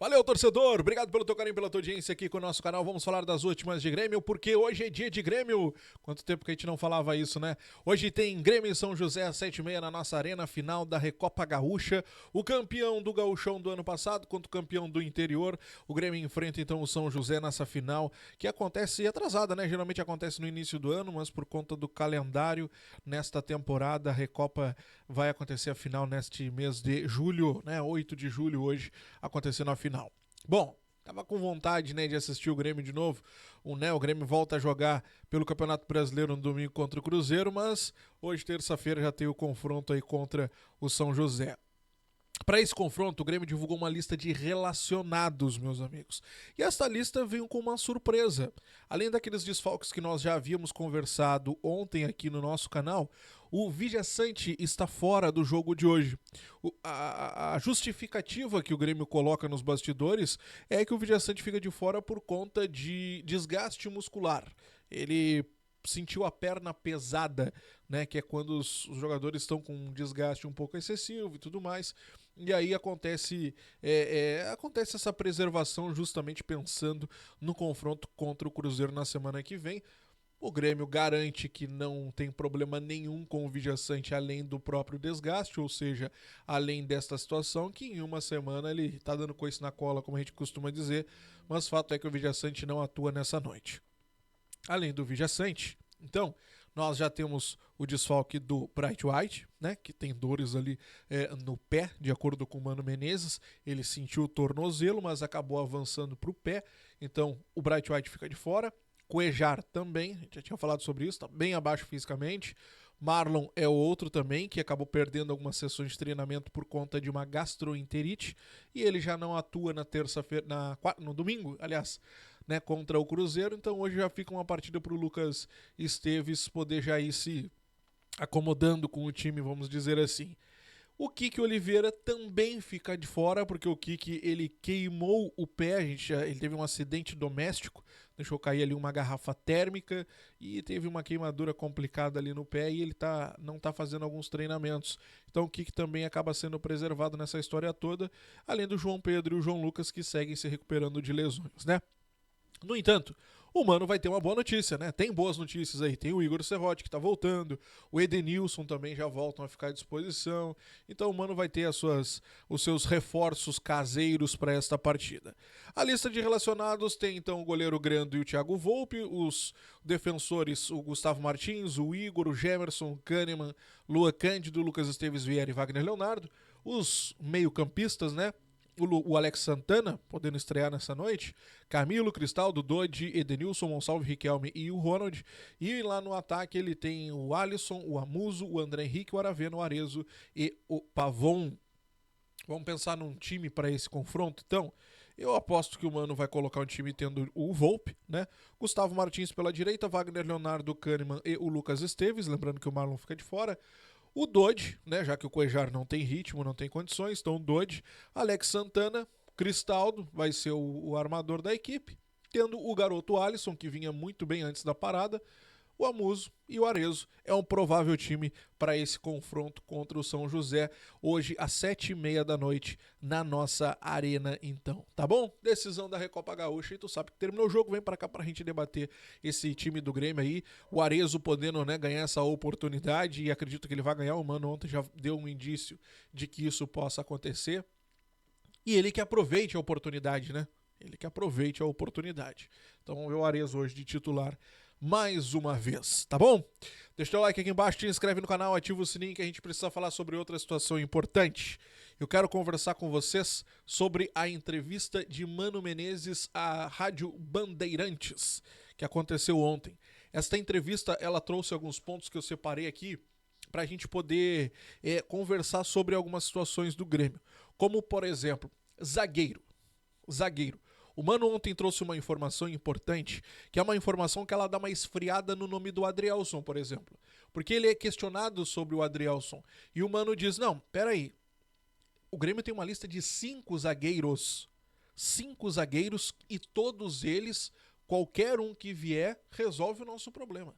Valeu, torcedor! Obrigado pelo teu carinho, pela tua audiência aqui com o nosso canal. Vamos falar das últimas de Grêmio, porque hoje é dia de Grêmio. Quanto tempo que a gente não falava isso, né? Hoje tem Grêmio e São José às 7h30 na nossa arena, final da Recopa Gaúcha. O campeão do Gauchão do ano passado contra o campeão do interior. O Grêmio enfrenta então o São José nessa final, que acontece atrasada, né? Geralmente acontece no início do ano, mas por conta do calendário, nesta temporada, a Recopa vai acontecer a final neste mês de julho, né? 8 de julho hoje, acontecendo a final. Bom, tava com vontade, né, de assistir o Grêmio de novo. O Grêmio volta a jogar pelo Campeonato Brasileiro no domingo contra o Cruzeiro, mas hoje, terça-feira, já tem o confronto aí contra o São José. Para esse confronto, o Grêmio divulgou uma lista de relacionados, meus amigos. E esta lista veio com uma surpresa. Além daqueles desfalques que nós já havíamos conversado ontem aqui no nosso canal, o Vijaçante está fora do jogo de hoje. A justificativa que o Grêmio coloca nos bastidores é que o Vijaçante fica de fora por conta de desgaste muscular. Ele sentiu a perna pesada, né, que é quando os jogadores estão com um desgaste um pouco excessivo e tudo mais, e aí acontece essa preservação justamente pensando no confronto contra o Cruzeiro na semana que vem. O Grêmio garante que não tem problema nenhum com o Vijaçante além do próprio desgaste, ou seja, além desta situação, que em uma semana ele tá dando coice na cola, como a gente costuma dizer, mas fato é que o Vijaçante não atua nessa noite. Além do Vijaçante, então, nós já temos o desfalque do Bright White, né, que tem dores ali no pé, de acordo com o Mano Menezes. Ele sentiu o tornozelo, mas acabou avançando para o pé. Então, o Bright White fica de fora. Cuejar também, a gente já tinha falado sobre isso, está bem abaixo fisicamente. Marlon é outro também, que acabou perdendo algumas sessões de treinamento por conta de uma gastroenterite. E ele já não atua na terça-feira, no domingo, aliás, né, contra o Cruzeiro. Então hoje já fica uma partida para o Lucas Esteves poder já ir se acomodando com o time, vamos dizer assim. O Kiki Oliveira também fica de fora, porque o Kiki ele queimou o pé, ele teve um acidente doméstico, deixou cair ali uma garrafa térmica e teve uma queimadura complicada ali no pé e ele não tá fazendo alguns treinamentos. Então o Kiki também acaba sendo preservado nessa história toda, além do João Pedro e o João Lucas que seguem se recuperando de lesões, né? No entanto, o Mano vai ter uma boa notícia, né? Tem boas notícias aí. Tem o Igor Serrote que tá voltando, o Edenilson também já voltam a ficar à disposição. Então o Mano vai ter os seus reforços caseiros para esta partida. A lista de relacionados tem então o goleiro Grando e o Thiago Volpe, os defensores o Gustavo Martins, o Igor, o Gemerson, o Kahneman, Lua Cândido, Lucas Esteves Vieira e Wagner Leonardo. Os meio-campistas, né? O Alex Santana, podendo estrear nessa noite, Camilo, Cristaldo, Dodi, Edenilson, Monsalve, Riquelme e o Ronald. E lá no ataque ele tem o Alisson, o Amuso, o André Henrique, o Aravena, o Arezo e o Pavon. Vamos pensar num time para esse confronto, então? Eu aposto que o Mano vai colocar um time tendo o Volpe, né? Gustavo Martins pela direita, Wagner Leonardo, Kahneman e o Lucas Esteves, lembrando que o Marlon fica de fora. O Dodge, né, já que o Cuejar não tem ritmo, não tem condições, então o Dodge, Alex Santana, Cristaldo vai ser o armador da equipe, tendo o garoto Alisson, que vinha muito bem antes da parada, o Amuso e o Arezo. É um provável time para esse confronto contra o São José, hoje às 7h30 da noite, na nossa arena, então. Tá bom? Decisão da Recopa Gaúcha, e tu sabe que terminou o jogo, vem para cá pra gente debater esse time do Grêmio aí, o Arezo podendo, né, ganhar essa oportunidade, e acredito que ele vai ganhar. O Mano ontem já deu um indício de que isso possa acontecer, e ele que aproveite a oportunidade, né? Ele que aproveite a oportunidade. Então, o Arezo hoje de titular mais uma vez, tá bom? Deixa o teu like aqui embaixo, te inscreve no canal, ativa o sininho que a gente precisa falar sobre outra situação importante. Eu quero conversar com vocês sobre a entrevista de Mano Menezes à Rádio Bandeirantes, que aconteceu ontem. Esta entrevista, ela trouxe alguns pontos que eu separei aqui para a gente poder conversar sobre algumas situações do Grêmio. Como, por exemplo, zagueiro. O Mano ontem trouxe uma informação importante, que é uma informação que ela dá uma esfriada no nome do Adrielson, por exemplo. Porque ele é questionado sobre o Adrielson. E o Mano diz, não, peraí, o Grêmio tem uma lista de 5 zagueiros. 5 zagueiros e todos eles, qualquer um que vier, resolve o nosso problema.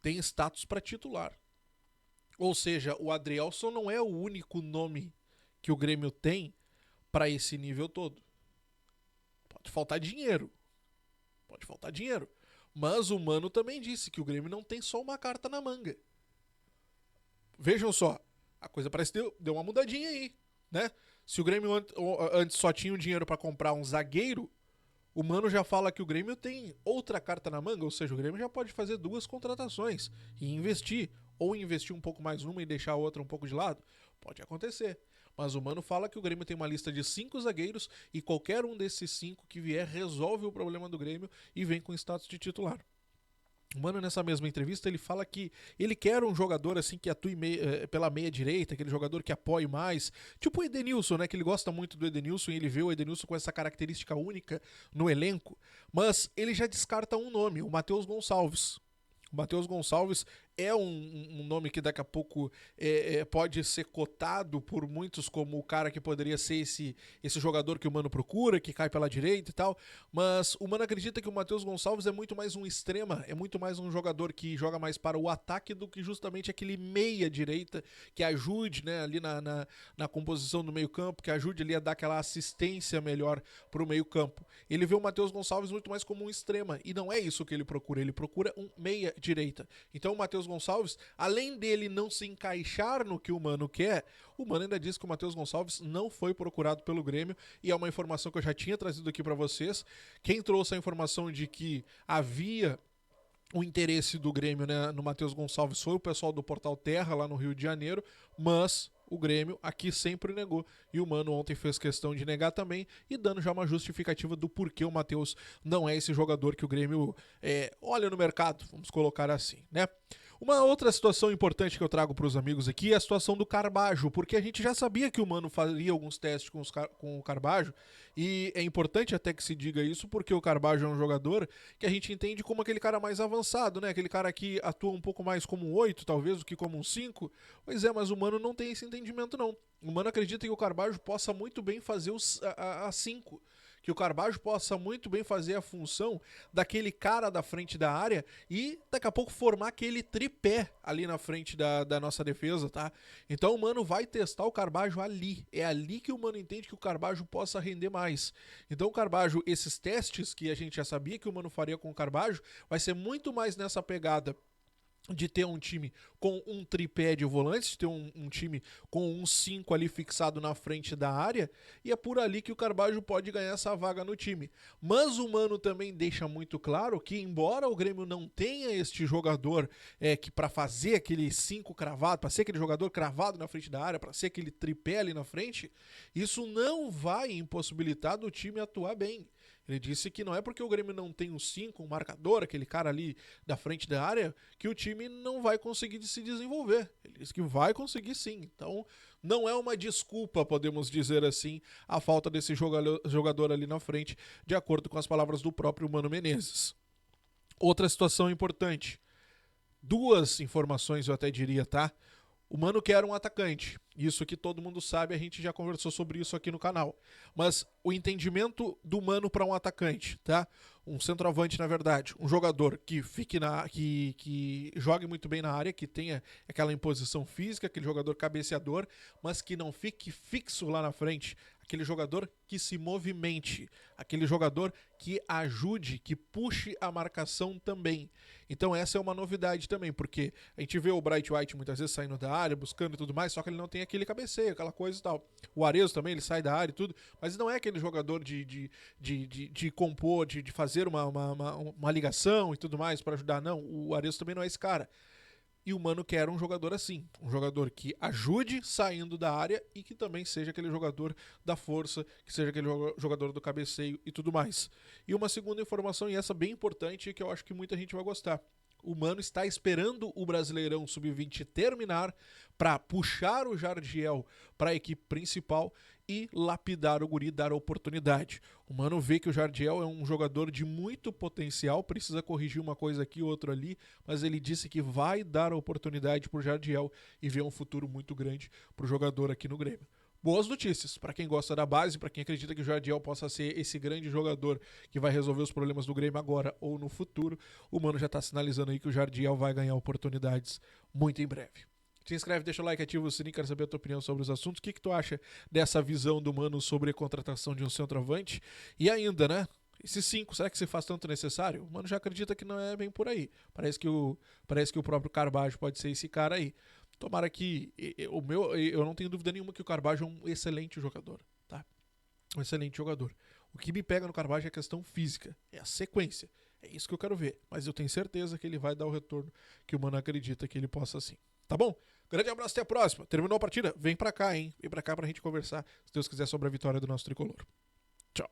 Tem status para titular. Ou seja, o Adrielson não é o único nome que o Grêmio tem para esse nível todo. Pode faltar dinheiro. Mas o Mano também disse que o Grêmio não tem só uma carta na manga. Vejam só, a coisa parece que deu uma mudadinha aí, né? Se o Grêmio antes só tinha o dinheiro para comprar um zagueiro, o Mano já fala que o Grêmio tem outra carta na manga, ou seja, o Grêmio já pode fazer 2 contratações e investir, ou investir um pouco mais numa e deixar a outra um pouco de lado. Pode acontecer. Mas o Mano fala que o Grêmio tem uma lista de 5 zagueiros e qualquer um desses 5 que vier resolve o problema do Grêmio e vem com status de titular. O Mano, nessa mesma entrevista, ele fala que ele quer um jogador assim que atue pela meia direita, aquele jogador que apoie mais, tipo o Edenilson, né, que ele gosta muito do Edenilson e ele vê o Edenilson com essa característica única no elenco, mas ele já descarta um nome, o Matheus Gonçalves. O Matheus Gonçalves é um nome que daqui a pouco pode ser cotado por muitos como o cara que poderia ser esse jogador que o Mano procura, que cai pela direita e tal, mas o Mano acredita que o Matheus Gonçalves é muito mais um extrema, é muito mais um jogador que joga mais para o ataque do que justamente aquele meia-direita que ajude, né, ali na composição do meio-campo, que ajude ali a dar aquela assistência melhor para o meio-campo. Ele vê o Matheus Gonçalves muito mais como um extrema, e não é isso que ele procura um meia-direita. Então o Matheus Gonçalves, além dele não se encaixar no que o Mano quer, o Mano ainda diz que o Matheus Gonçalves não foi procurado pelo Grêmio, e é uma informação que eu já tinha trazido aqui para vocês. Quem trouxe a informação de que havia o interesse do Grêmio, né, no Matheus Gonçalves foi o pessoal do Portal Terra lá no Rio de Janeiro, mas o Grêmio aqui sempre negou, e o Mano ontem fez questão de negar também, e dando já uma justificativa do porquê o Matheus não é esse jogador que o Grêmio olha no mercado, vamos colocar assim, né? Uma outra situação importante que eu trago para os amigos aqui é a situação do Carbajo, porque a gente já sabia que o Mano faria alguns testes com o Carbajo, e é importante até que se diga isso, porque o Carbajo é um jogador que a gente entende como aquele cara mais avançado, né? Aquele cara que atua um pouco mais como um 8, talvez, do que como um 5. Pois é, mas o Mano não tem esse entendimento, não. O Mano acredita que o Carbajo possa muito bem fazer a 5. Que o Carbajo possa muito bem fazer a função daquele cara da frente da área e daqui a pouco formar aquele tripé ali na frente da nossa defesa, tá? Então o Mano vai testar o Carbajo ali. É ali que o Mano entende que o Carbajo possa render mais. Então o Carbajo, esses testes que a gente já sabia que o Mano faria com o Carbajo, vai ser muito mais nessa pegada de ter um time com um tripé de volantes, de ter um time com um 5 ali fixado na frente da área, e é por ali que o Carbajo pode ganhar essa vaga no time. Mas o Mano também deixa muito claro que, embora o Grêmio não tenha este jogador que para fazer aquele 5 cravado, para ser aquele jogador cravado na frente da área, para ser aquele tripé ali na frente, isso não vai impossibilitar do time atuar bem. Ele disse que não é porque o Grêmio não tem um 5, um marcador, aquele cara ali da frente da área, que o time não vai conseguir se desenvolver. Ele disse que vai conseguir sim. Então, não é uma desculpa, podemos dizer assim, a falta desse jogador ali na frente, de acordo com as palavras do próprio Mano Menezes. Outra situação importante. 2 informações eu até diria, tá? O Mano quer um atacante. Isso que todo mundo sabe, a gente já conversou sobre isso aqui no canal. Mas o entendimento do Mano para um atacante, tá? Um centroavante, na verdade, um jogador que fique que jogue muito bem na área, que tenha aquela imposição física, aquele jogador cabeceador, mas que não fique fixo lá na frente. Aquele jogador que se movimente, aquele jogador que ajude, que puxe a marcação também. Então essa é uma novidade também, porque a gente vê o Bright White muitas vezes saindo da área, buscando e tudo mais, só que ele não tem aquele cabeceio, aquela coisa e tal. O Arezzo também, ele sai da área e tudo, mas não é aquele jogador de compor, de fazer uma ligação e tudo mais para ajudar, não. O Arezzo também não é esse cara. E o Mano quer um jogador assim, um jogador que ajude saindo da área e que também seja aquele jogador da força, que seja aquele jogador do cabeceio e tudo mais. E uma segunda informação, e essa bem importante, que eu acho que muita gente vai gostar. O Mano está esperando o Brasileirão Sub-20 terminar para puxar o Jardiel para a equipe principal e lapidar o guri, dar oportunidade. O Mano vê que o Jardiel é um jogador de muito potencial, precisa corrigir uma coisa aqui, outra ali, mas ele disse que vai dar oportunidade para o Jardiel e vê um futuro muito grande para o jogador aqui no Grêmio. Boas notícias para quem gosta da base, para quem acredita que o Jardiel possa ser esse grande jogador que vai resolver os problemas do Grêmio agora ou no futuro. O Mano já está sinalizando aí que o Jardiel vai ganhar oportunidades muito em breve. Se inscreve, deixa o like, ativa o sininho, quero saber a tua opinião sobre os assuntos. O que tu acha dessa visão do Mano sobre a contratação de um centroavante? E ainda, né? Esses 5, será que se faz tanto necessário? O Mano já acredita que não é bem por aí. Parece que o próprio Carbajo pode ser esse cara aí. Tomara que eu não tenho dúvida nenhuma que o Carbajo é um excelente jogador, tá? Um excelente jogador. O que me pega no Carbajo é a questão física, é a sequência. É isso que eu quero ver. Mas eu tenho certeza que ele vai dar o retorno que o Mano acredita que ele possa sim. Tá bom? Grande abraço, até a próxima. Terminou a partida? Vem pra cá, hein? Vem pra cá pra gente conversar, se Deus quiser, sobre a vitória do nosso tricolor. Tchau.